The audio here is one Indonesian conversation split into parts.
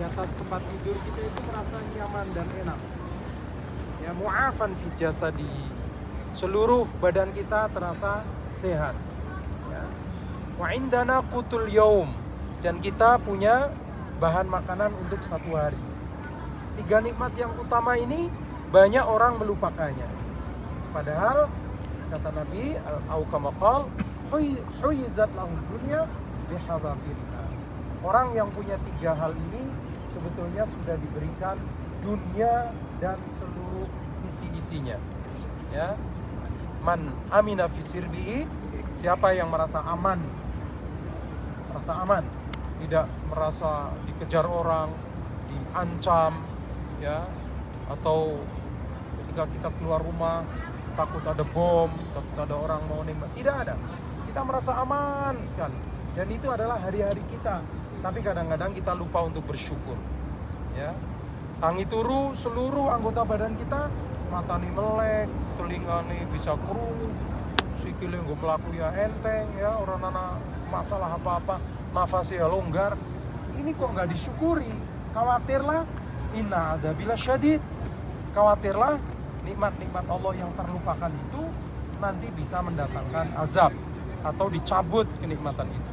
atas tempat tidur kita itu merasa nyaman dan enak. Ya, mu'afan fi jasadi. Seluruh badan kita terasa sehat. Ya. Wa indana qutul yaum, dan kita punya bahan makanan untuk satu hari. 3 nikmat yang utama ini banyak orang melupakannya. Padahal kata Nabi au kama qala huyizat lahum dunya bihadafiriha. Orang yang punya 3 hal ini sebetulnya sudah diberikan dunia dan seluruh isi-isinya. Ya. Man amina fi sirbihi, siapa yang merasa aman, tidak merasa dikejar orang, diancam, ya, atau ketika kita keluar rumah takut ada bom, takut ada orang mau nembak, tidak ada. Kita merasa aman sekali, dan itu adalah hari-hari kita. Tapi kadang-kadang kita lupa untuk bersyukur. Ya, tangi turu seluruh anggota badan kita, mata nih melek, telinga nih bisa kerungu, sikile nggak pelaku ya enteng, ya orang nana masalah apa-apa, nafasnya longgar. Ini kok nggak disyukuri? Khawatirlah, inna adzabila syadid. Khawatirlah nikmat-nikmat Allah yang terlupakan itu nanti bisa mendatangkan azab atau dicabut kenikmatan itu.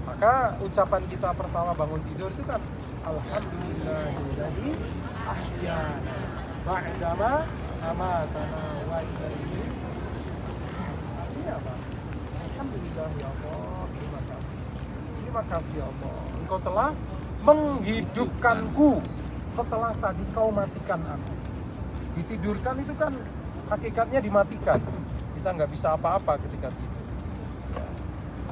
Maka ucapan kita pertama bangun tidur itu kan alhamdulillahilladzi ahyana ba'dama amatana wa ilaihi. Artinya apa? Alhamdulillah ya Allah, terima kasih. Terima kasih ya Allah, Engkau telah menghidupkanku setelah tadi Kau matikan aku. Ditidurkan itu kan hakikatnya dimatikan. Kita nggak bisa apa-apa ketika tidur.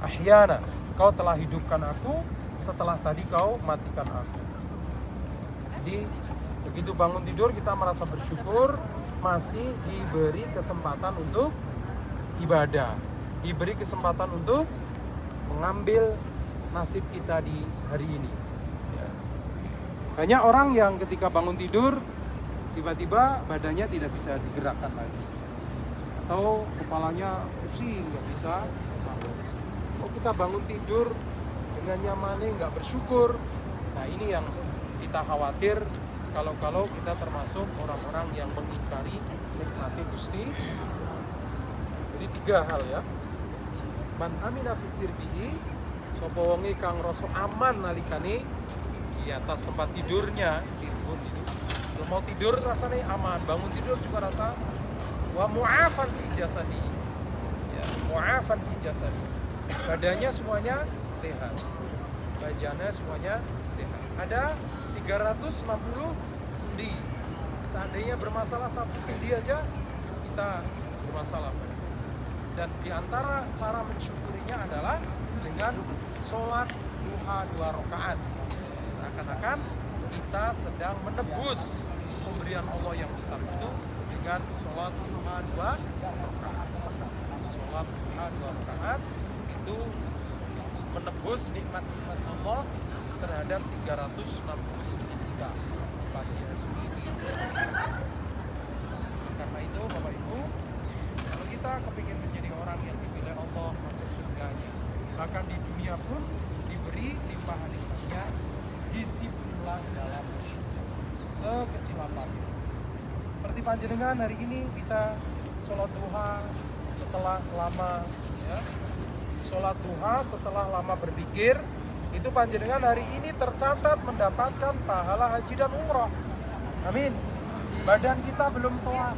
Ahyana, Kau telah hidupkan aku setelah tadi Kau matikan aku. Jadi begitu bangun tidur kita merasa bersyukur, masih diberi kesempatan untuk ibadah, diberi kesempatan untuk mengambil nasib kita di hari ini. Banyak orang yang ketika bangun tidur tiba-tiba badannya tidak bisa digerakkan lagi, atau kepalanya pusing, nggak bisa. Oh, kita bangun tidur dengan nyamannya, nggak bersyukur. Nah, ini yang kita khawatir kalau kita termasuk orang-orang yang mengingkari nikmati Gusti. Jadi 3 hal ya. Man amina fi sirbihi, sapa wonge kang rasa aman nalikane di atas tempat tidurnya, sirbun itu. Kalau mau tidur rasanya aman, bangun tidur juga rasa wa mu'afan fi jasadi. Ya, mu'afan fi jasadi. Badannya semuanya sehat. Badannya semuanya sehat. Ada 360 sendi. Seandainya bermasalah 1 sendi aja kita bermasalah. Dan di antara cara mensyukurinya adalah dengan sholat duha 2 rakaat. Seakan-akan kita sedang menebus pemberian Allah yang besar itu dengan sholat duha 2 rakaat. Sholat duha 2 rakaat itu menebus nikmat-nikmat Allah terhadap 369 juta pagi hari ini. Karena itu Bapak Ibu, kalau kita kepingin menjadi orang yang dipilih Allah masuk surganya, bahkan di dunia pun diberi limpahan nikmatnya, disiplinlah dalam bersyukur sekecil apapun. Seperti panjenengan hari ini bisa sholat duha setelah lama, ya, sholat duha setelah lama berzikir, itu panjenengan hari ini tercatat mendapatkan pahala haji dan umrah. Amin. Badan kita belum tawaf,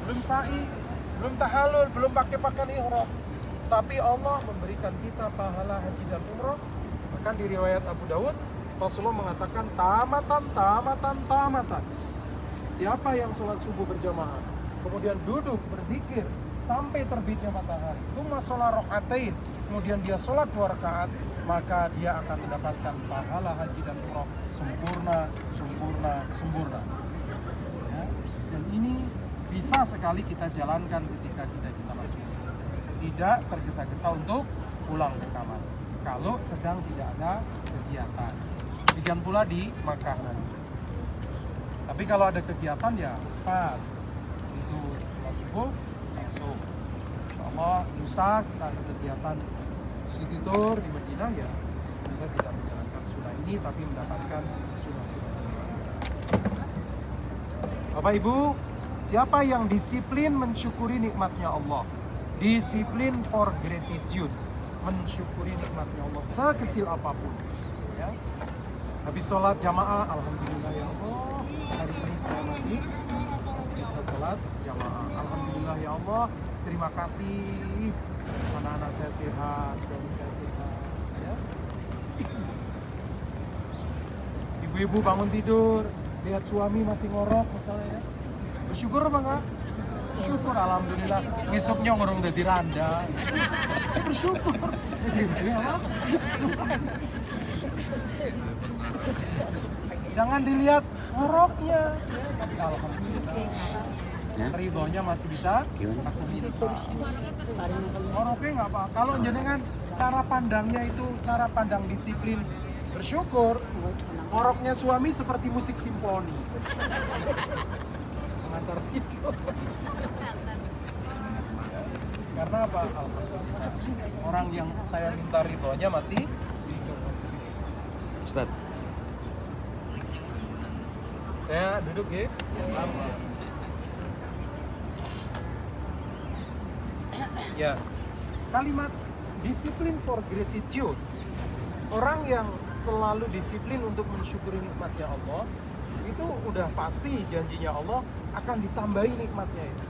belum sa'i, belum tahallul, belum pakai pakaian ihram, tapi Allah memberikan kita pahala haji dan umrah. Bahkan di riwayat Abu Dawud, Rasulullah mengatakan tamatan. Siapa yang sholat subuh berjamaah, kemudian duduk berzikir sampai terbitnya matahari, tsumma sholat rakaatain, kemudian dia sholat 2 rakaat, maka dia akan mendapatkan pahala haji dan umrah sempurna. Ya. Dan ini bisa sekali kita jalankan ketika kita di tanah suci. Tidak tergesa-gesa untuk pulang ke kamar kalau sedang tidak ada kegiatan. Demikian pula di Makkah nanti. Tapi kalau ada kegiatan ya cepat. Itu sholat subuh langsung. Insyaallah lusa kita ada kegiatan city tour di Madinah, ya kita tidak menjalankan sunnah ini. ini tapi mendapatkan surga. Bapak Ibu, siapa yang disiplin mensyukuri nikmatnya Allah, disiplin for gratitude, mensyukuri nikmatnya Allah sekecil apapun, ya. Habis sholat jamaah, alhamdulillah ya Allah, hari ini saya masih bisa sholat jamaah. Alhamdulillah ya Allah, terima kasih, anak-anak saya sehat, suami saya sehat, ya. Ibu-ibu bangun tidur, lihat suami masih ngorok misalnya, ya. Bersyukur apa enggak? Bersyukur, alhamdulillah. Besoknya ngurung jadi randa. Bersyukur. Jangan dilihat ngoroknya, tapi alhamdulillah ridhonya masih bisa aku minta. Ngoroknya nggak apa. Kalau jenengan cara pandangnya itu cara pandang disiplin bersyukur, ngoroknya suami seperti musik simfoni. Mengantar tidur. Karena apa? Orang yang saya minta ridhonya masih hidup. Ustaz. Saya duduk ya. Ya, kalimat disiplin for gratitude. Orang yang selalu disiplin untuk mensyukuri nikmatnya Allah, itu udah pasti janjinya Allah akan ditambahi nikmatnya itu.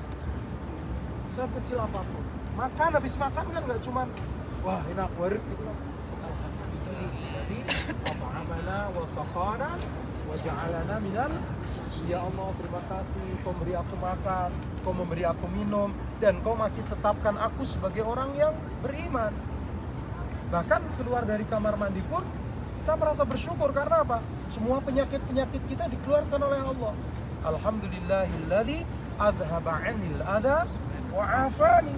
Sekecil apapun. Makan, habis makan kan nggak cuman wah enak banget gitu kan. Jadi apa amana wa saqana wa ja'alana minal, ya Allah terima kasih kau memberi aku makan, kau memberi aku minum, dan kau masih tetapkan aku sebagai orang yang beriman. Bahkan keluar dari kamar mandi pun kita merasa bersyukur karena apa? Semua penyakit-penyakit kita dikeluarkan oleh Allah. Alhamdulillahilladzi adhaba 'anil adha wa 'afani.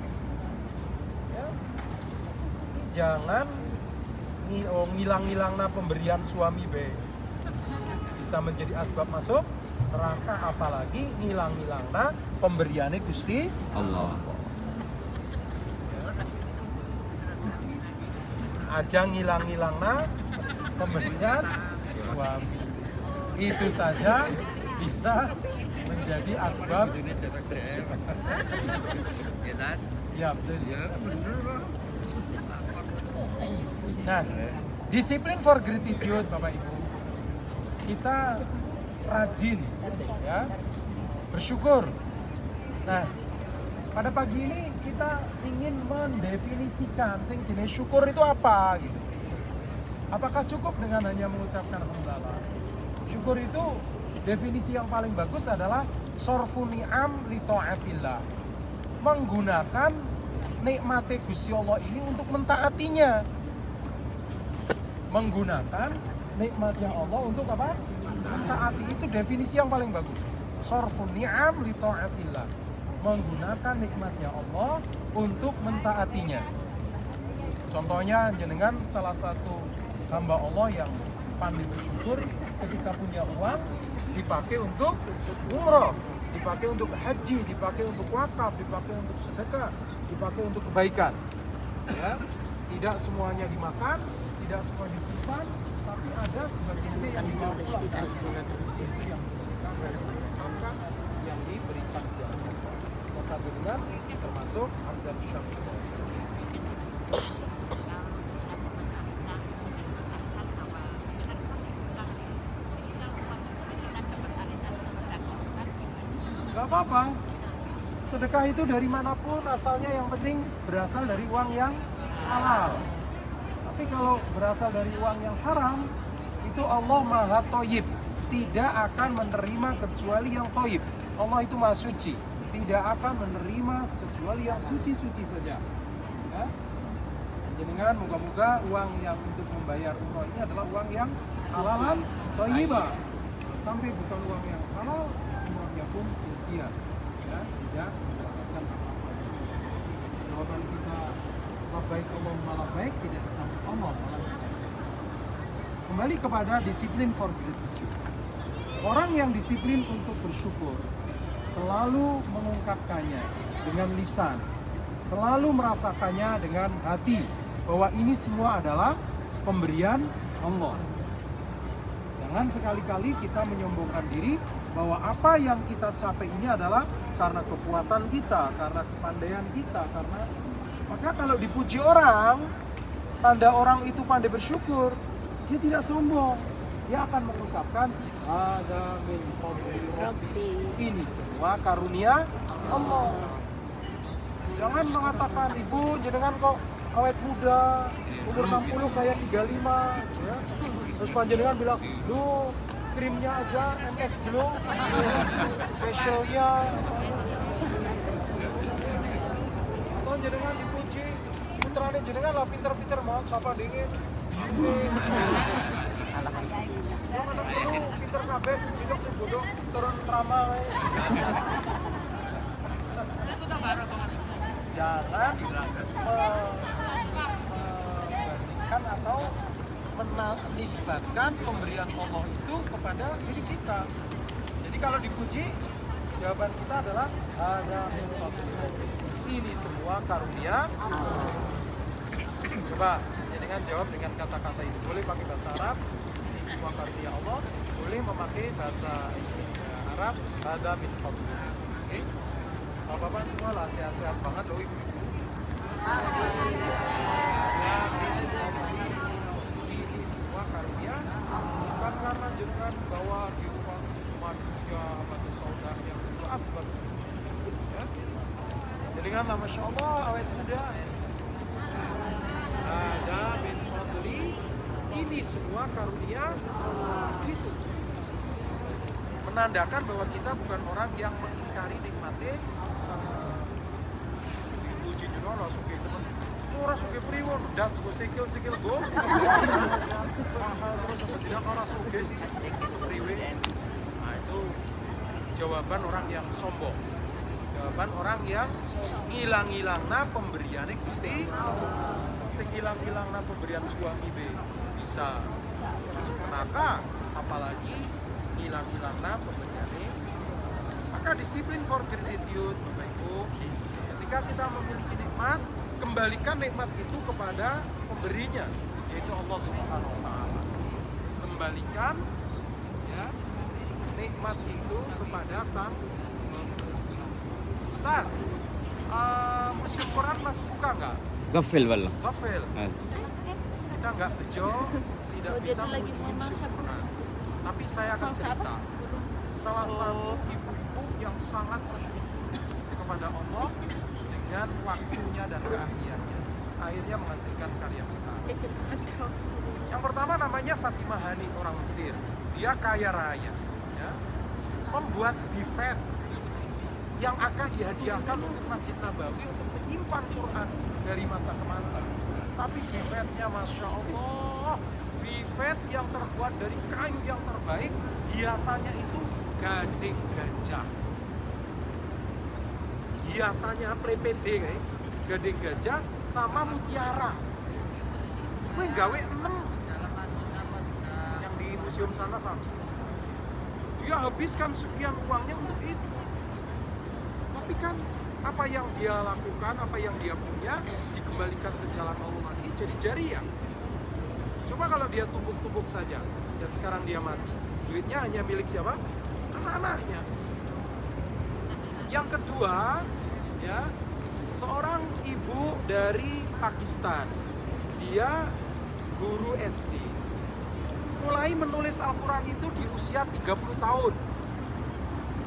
Ya. Jangan ngilang-ngilangna pemberian suami be. Bisa menjadi asbab masuk neraka, apalagi ngilang-ngilangna pemberiannya Gusti Allah. Aja ngilang-ngilangna pemberian suami, itu saja bisa menjadi asbab. Ya betul. Nah, disiplin for gratitude Bapak Ibu, kita rajin ya bersyukur. Nah, pada pagi ini kita ingin mendefinisikan sing jenis syukur itu apa gitu. Apakah cukup dengan hanya mengucapkan alhamdulillah? Syukur itu definisi yang paling bagus adalah sorfun ni'am li ta'atillah. Menggunakan nikmat Gusti Allah ini untuk mentaatinya. Menggunakan nikmatnya Allah untuk apa? Mentaati, itu definisi yang paling bagus. Sorfun ni'am li ta'atillah. Menggunakan nikmatnya Allah untuk mentaatinya. Contohnya jenengan salah satu hamba Allah yang pandai bersyukur, ketika punya uang dipakai untuk umroh, dipakai untuk haji, dipakai untuk wakaf, dipakai untuk sedekah, dipakai untuk kebaikan. Ya, tidak semuanya dimakan, tidak semua disimpan, tapi ada sebagiannya yang dimakan. Itu yang disedekah, yang diberikan jaminan. Maka dengan termasuk abdan syakur. Gak apa-apa, sedekah itu dari manapun asalnya, yang penting berasal dari uang yang halal. Tapi kalau berasal dari uang yang haram, itu Allah maha thayyib, tidak akan menerima kecuali yang thayyib. Allah itu maha suci, tidak akan menerima kecuali yang suci-suci saja. Ya? Jangan, moga-moga uang yang untuk membayar umroh ini adalah uang yang halalan thayyibah. Sampai bukan uang yang halal, umrohnya pun sia-sia. Ya, tidak mendapatkan apa-apa. Jawaban kita labbaik Allahumma labbaik tidak disambut Allah. Kembali kepada disiplin for gratitude. Orang yang disiplin untuk bersyukur selalu mengungkapkannya dengan lisan, selalu merasakannya dengan hati, bahwa ini semua adalah pemberian Allah. Jangan sekali-kali kita menyombongkan diri bahwa apa yang kita capai ini adalah karena kekuatan kita, karena kepandaian kita, karena maka kalau dipuji orang, tanda orang itu pandai bersyukur, dia tidak sombong. Dia akan mengucapkan ada min fadli rabbi. Ini semua karunia Allah. Jangan mengatakan ibu jenengan kok awet muda, umur 60 kayak 35 ya. Terus panjenengan bilang, "Duh, krimnya aja MS Glow, facialnya." Atau jenengan dipuji, putrane jenengan lah pinter-pinter mau sapa dingin. Yang anak perlu pinter kabeh sing jidok sing bodoh turun trama wae. Jangan membandingkan atau menisbatkan pemberian Allah itu kepada diri kita. Jadi kalau dipuji, jawaban kita adalah ada ini semua karunia. Coba jangan jawab dengan kata-kata itu. Boleh pakai bahasa Arab, ini semua karunia Allah. Boleh memakai bahasa Indonesia Arab, ada min fadli. Oke? Bapak-bapak semua lah sehat-sehat banget loh ibu. Ini semua karunia bukan karena jenengan bawa di rumah manusia batu sauda yang itu asbab. Ya? Jadi kan masya Allah awet muda. Ada min fadli, ini semua karunia itu menandakan bahwa kita bukan orang yang mengingkari nikmatnya. Dipuji juga lah suge teman. Suara suge priwon, das go sikil go. Mahal terus apa tidak orang suge sih priwe. Nah itu jawaban orang yang sombong. Jawaban orang yang ngilang-ngilangna pemberiannya Gusti. Sing ngilang-ngilangna pemberian suami be bisa masuk neraka, apalagi hilang-hilangna pemberiannya. Maka disiplin for gratitude, Bapak Ibu. Ketika kita memiliki nikmat, kembalikan nikmat itu kepada pemberinya, yaitu Allah Subhanahu wa taala. Kembalikan ya nikmat itu kepada sang Ustaz. Museum Quran masih buka nggak? Gafil wala. Gafil. Kita nggak bejo, tidak bisa mengunjungi Museum Quran. Tapi saya akan cerita salah satu ibu-ibu yang sangat bersyukur kepada Allah dengan waktunya dan keahliannya, akhirnya menghasilkan karya besar. Yang pertama namanya Fatimah Hani, orang Mesir. Dia kaya raya, ya. Membuat bifet yang akan dihadiahkan untuk Masjid Nabawi untuk menyimpan Quran dari masa ke masa. Tapi bifetnya Masya Allah, bifet yang terbuat dari kayu yang terbaik, hiasannya itu gading gajah. Hiasannya PPD kayak gading gajah sama mutiara. Gue gawe 6 yang di museum sana sama. Dia habiskan sekian uangnya untuk itu. Tapi kan apa yang dia lakukan, apa yang dia punya dikembalikan ke jalan Allah lagi jadi jariah. Coba kalau dia tumbuk-tumbuk saja dan sekarang dia mati, duitnya hanya milik siapa? Anak-anaknya. Yang kedua, ya, seorang ibu dari Pakistan. Dia guru SD. Mulai menulis Al-Quran itu di usia 30 tahun.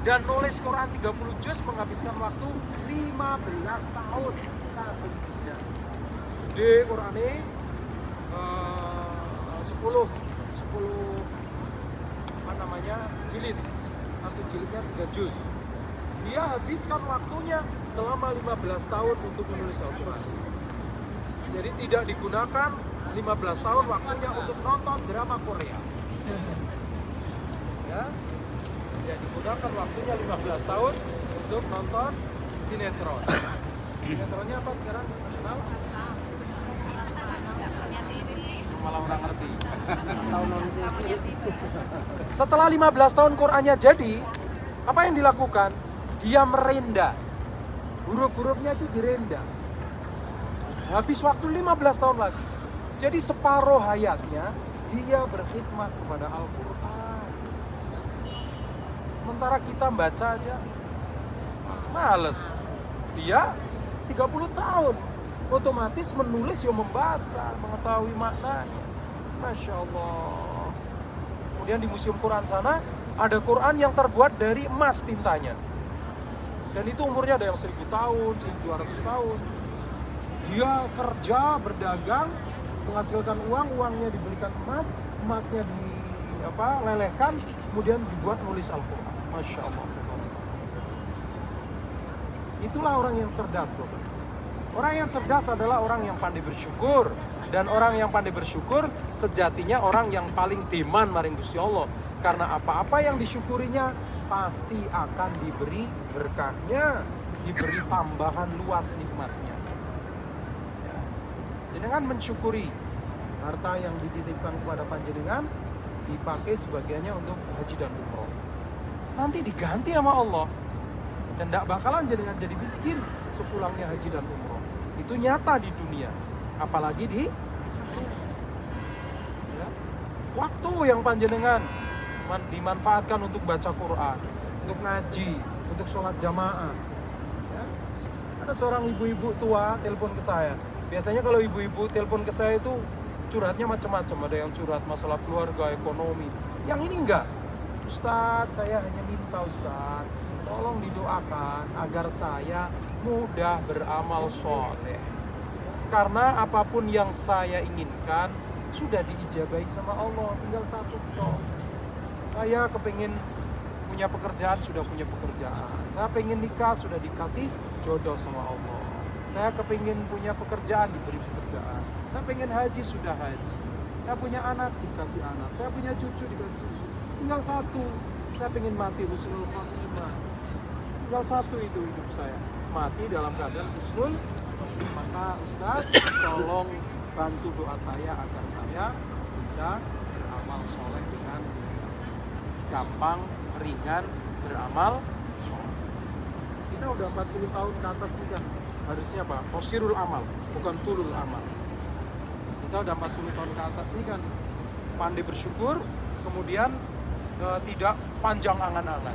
Dan nulis Quran 30 juz menghabiskan waktu 15 tahun. Sangat berbeda. Di Quran ini 10 apa namanya jilid, satu jilidnya 3 juz. Dia habiskan waktunya selama 15 tahun untuk menulis Al-Quran. Jadi tidak digunakan 15 tahun waktunya untuk nonton drama Korea. Ya, digunakan waktunya 15 tahun untuk nonton sinetron. Sinetronnya apa sekarang? Kenal? Malah orang ngerti. Setelah 15 tahun Qurannya jadi, apa yang dilakukan? Dia merenda. Huruf-hurufnya itu direnda. Habis waktu 15 tahun lagi. Jadi separuh hayatnya dia berkhidmat kepada Al-Quran. Sementara kita baca aja males. Dia 30 tahun otomatis menulis yang membaca, mengetahui maknanya. Masya Allah. Kemudian di Museum Quran sana ada Quran yang terbuat dari emas tintanya. Dan itu umurnya ada yang 1000 tahun, 1200 tahun. Dia kerja, berdagang, menghasilkan uang, uangnya diberikan emas, emasnya lelehkan, kemudian dibuat nulis Al-Quran. Masya Allah. Itulah orang yang cerdas, Bapak. Orang yang cerdas adalah orang yang pandai bersyukur. Dan orang yang pandai bersyukur sejatinya orang yang paling timan maring Gusti Allah. Karena apa-apa yang disyukurinya pasti akan diberi berkahnya, diberi tambahan luas nikmatnya. Ya. Dengan mensyukuri harta yang dititipkan kepada panjenengan dipakai sebagiannya untuk haji dan umroh. Nanti diganti sama Allah. Dan tidak bakalan jadi miskin sepulangnya haji dan umroh. Itu nyata di dunia, apalagi di ya, waktu yang panjenengan dimanfaatkan untuk baca Quran, untuk ngaji, untuk sholat jamaah. Ya. Ada seorang ibu-ibu tua telepon ke saya. Biasanya kalau ibu-ibu telepon ke saya itu curhatnya macam-macam. Ada yang curhat masalah keluarga, ekonomi. Yang ini enggak. Ustadz, saya hanya minta Ustadz, tolong didoakan agar saya mudah beramal soleh. Karena apapun yang saya inginkan sudah diijabahi sama Allah, tinggal satu toh. Saya kepingin punya pekerjaan, sudah punya pekerjaan. Saya pengen nikah, sudah dikasih jodoh sama Allah. Saya kepingin punya pekerjaan, diberi pekerjaan. Saya pengen haji, sudah haji. Saya punya anak, dikasih anak. Saya punya cucu, dikasih cucu. Tinggal satu, saya pengen mati husnul khotimah. Tinggal satu itu hidup saya, mati dalam keadaan husnul. Maka Ustaz, tolong bantu doa saya agar saya bisa beramal soleh dengan gampang, ringan, beramal soleh. Kita udah 40 tahun ke atas ini kan, harusnya apa? Qasirul amal, bukan tulul amal. Kita udah 40 tahun ke atas ini kan pandai bersyukur, kemudian tidak panjang angan-angan.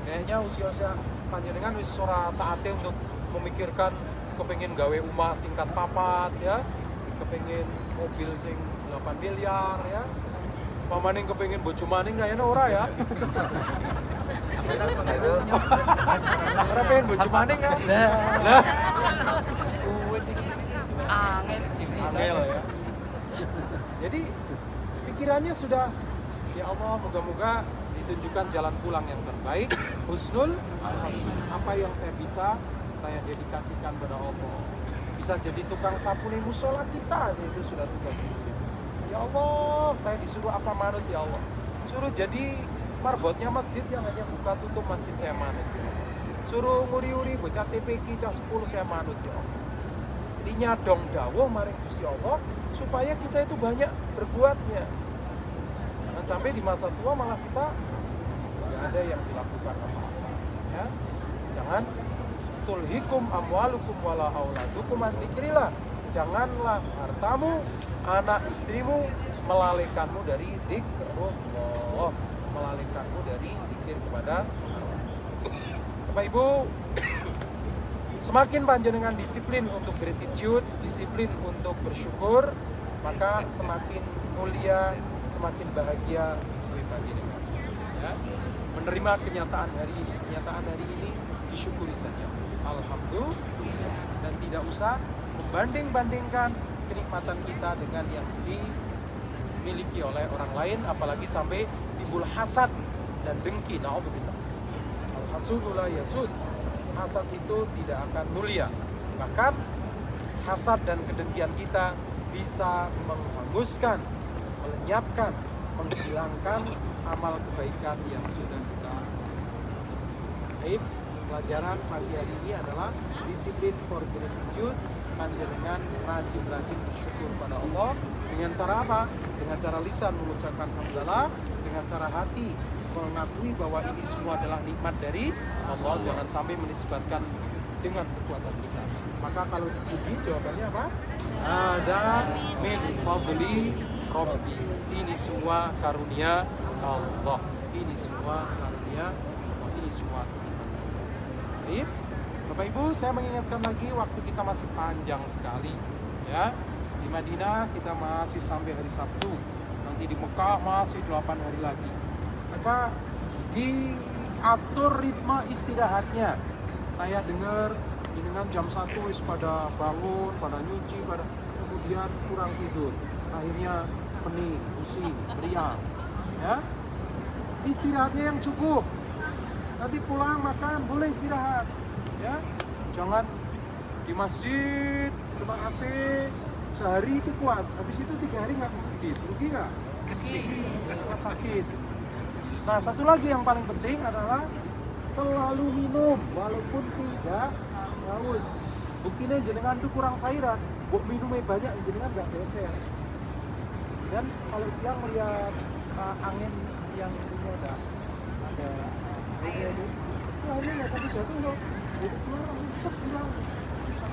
Kayaknya usia-usia panjenengan wis ora saatnya untuk memikirkan kepengin gawe omah tingkat papat ya, kepengin mobil sing 8 miliar ya. Pamaning kepengin bojo maning kayaknya ora ya. Ora pengen bojo maning kan. Lah. Wis iki angel ya. Jadi pikirannya sudah, ya Allah, moga-moga ditunjukkan jalan pulang yang terbaik, husnul apa yang saya bisa, saya dedikasikan pada Allah. Bisa jadi tukang sapu nih musola kita, itu sudah tugas kita. Ya Allah, saya disuruh apa manut ya Allah. Suruh jadi marbotnya masjid yang hanya buka tutup masjid, saya manut ya Allah. Suruh nguri-uri bocah TPQ cah 10, saya manut ya Allah. Jadi nyadong dawuh maring Gusti Allah supaya kita itu banyak berbuatnya. Jangan sampai di masa tua malah kita tidak ada yang dilakukan apa-apa. Ya. Jangan tulhikum amwalukum wala auladukum an dzikrillah. Janganlah hartamu, anak istrimu melalaikanmu dari zikrullah, melalaikanmu dari zikir kepada Allah. Bapak Ibu, semakin panjenengan disiplin untuk gratitude, disiplin untuk bersyukur, maka semakin mulia, semakin bahagia bagi panjenengan. Ya. Menerima kenyataan hari ini disyukuri saja. Alhamdulillah, dan tidak usah membanding-bandingkan kenikmatan kita dengan yang dimiliki oleh orang lain, apalagi sampai timbul hasad dan dengki. Na'udzubillah. Al-hasudu la yasud. Hasad itu tidak akan mulia. Bahkan hasad dan kedengkian kita bisa menghanguskan, melenyapkan, menghilangkan amal kebaikan yang sudah kita. Baik, pelajaran pagi hari ini adalah disiplin for gratitude. Panjenengan rajin-rajin bersyukur pada Allah. Dengan cara apa? Dengan cara lisan mengucapkan hamdalah, dengan cara hati mengakui bahwa ini semua adalah nikmat dari Allah. Jangan sampai menisbatkan dengan kekuatan kita. Maka kalau dipuji jawabannya apa? Ada min fadli Robbi. Ini semua karunia Allah. Ini semua karunia Allah. Ini semua keziman. Baik, Bapak Ibu, saya mengingatkan lagi waktu kita masih panjang sekali, ya. Di Madinah kita masih sampai hari Sabtu. Nanti di Mekah masih 8 hari lagi. Maka diatur ritme istirahatnya. Saya dengar dengan jam 1 wis pada bangun, pada nyuci, pada kemudian kurang tidur. Akhirnya pening, pusing, meriang. Ya. Istirahatnya yang cukup. Nanti pulang makan boleh istirahat. Ya. Jangan di masjid, kena AC sehari itu kuat. Habis itu 3 hari nggak ke masjid. Rugi nggak? Karena sakit. Nah, satu lagi yang paling penting adalah selalu minum walaupun tidak haus. Buktinya jenengan itu kurang cairan, buat minumnya banyak jenengan nggak beser. Dan kalau siang melihat angin yang ini ada ini itu akhirnya nggak tadi jatuh loh. Jadi keluar rusak hilang. Rusak